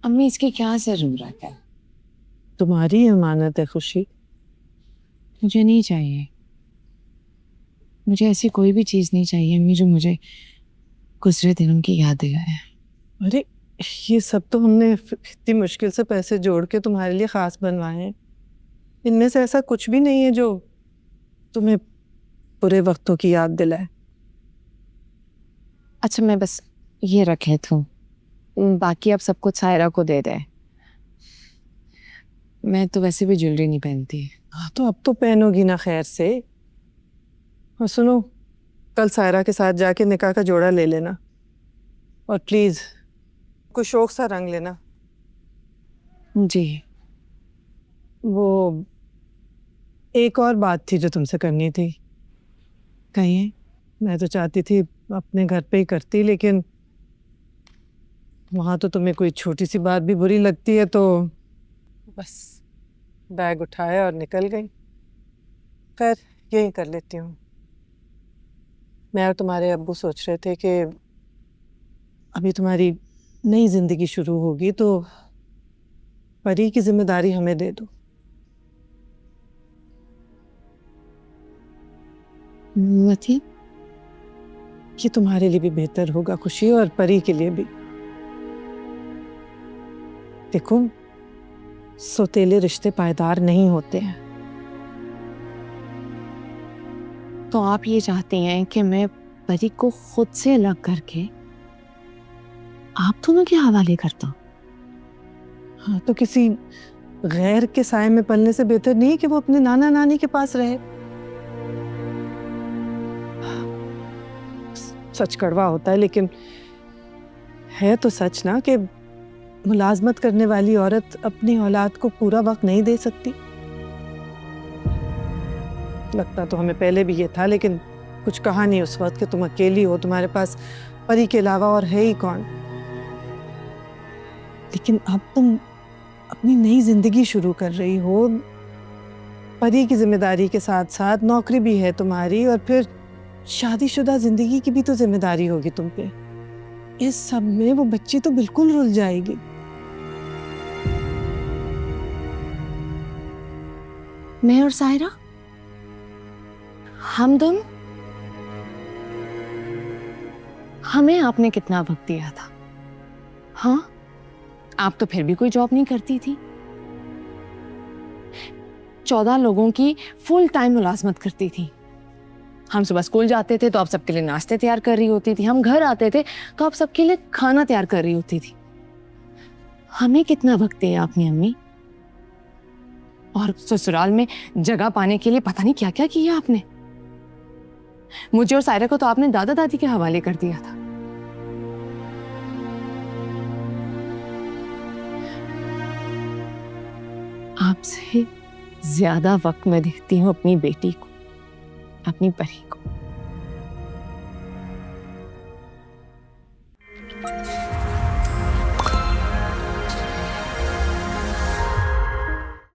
अम्मी इसकी क्या जरूरत है? तुम्हारी अमानत है खुशी। मुझे नहीं चाहिए। मुझे ऐसी कोई भी चीज नहीं चाहिए अम्मी जो मुझे गुजरे दिनों की याद दिलाए। अरे ये सब तो हमने इतनी मुश्किल से पैसे जोड़ के तुम्हारे लिए खास बनवाए हैं। इनमें से ऐसा कुछ भी नहीं है जो तुम्हें बुरे वक्तों की याद दिलाए। अच्छा मैं बस ये रखे थू, बाकी अब सब कुछ सायरा को दे दे। मैं तो वैसे भी ज्वेलरी नहीं पहनती। हाँ तो अब तो पहनोगी ना खैर से। और सुनो, कल सायरा के साथ जाके निकाह का जोड़ा ले लेना, और प्लीज कोई शौक सा रंग लेना। जी। वो एक और बात थी जो तुमसे करनी थी। कहिए। मैं तो चाहती थी अपने घर पे ही करती, लेकिन वहां तो तुम्हें कोई छोटी सी बात भी बुरी लगती है तो बस बैग उठाया और निकल गई। खैर यही कर लेती हूँ। मैं और तुम्हारे अब्बू सोच रहे थे कि अभी तुम्हारी नई जिंदगी शुरू होगी तो परी की जिम्मेदारी हमें दे दो। मतलब? ये तुम्हारे लिए भी बेहतर होगा खुशी, और परी के लिए भी। देखो, सौतेले रिश्ते पायदार नहीं होते हैं। तो आप ये चाहती हैं कि मैं परी को खुद से अलग करके आप दोनों के हवाले करता हूँ? हाँ तो किसी गैर के साए में पलने से बेहतर नहीं है कि वो अपने नाना नानी के पास रहे। सच कड़वा होता है, लेकिन है तो सच ना कि मुलाजमत करने वाली औरत अपनी औलाद को पूरा वक्त नहीं दे सकती। लगता तो हमें पहले भी ये था, लेकिन कुछ कहा नहीं उस वक्त कि तुम अकेली हो, तुम्हारे पास परी के अलावा और है ही कौन। लेकिन अब तुम अपनी नई जिंदगी शुरू कर रही हो, परी की जिम्मेदारी के साथ साथ नौकरी भी है तुम्हारी, और फिर शादीशुदा जिंदगी की भी तो जिम्मेदारी होगी तुम पे। इस सब में वो बच्ची तो बिल्कुल रुल जाएगी। मैं और सायरा, हम दोनों। हमें आपने कितना वक्त दिया था? हाँ, आप तो फिर भी कोई जॉब नहीं करती थी। 14 लोगों की फुल टाइम मुलाजमत करती थी। हम सुबह स्कूल जाते थे तो आप सबके लिए नाश्ते तैयार कर रही होती थी, हम घर आते थे तो आप सबके लिए खाना तैयार कर रही होती थी। हमें कितना वक्त दिया आपने अम्मी? और ससुराल में जगह पाने के लिए पता नहीं क्या क्या किया आपने। मुझे और सायरा को तो आपने दादा दादी के हवाले कर दिया था। आपसे ज्यादा वक्त मैं देती हूँ अपनी बेटी को, अपनी परी को।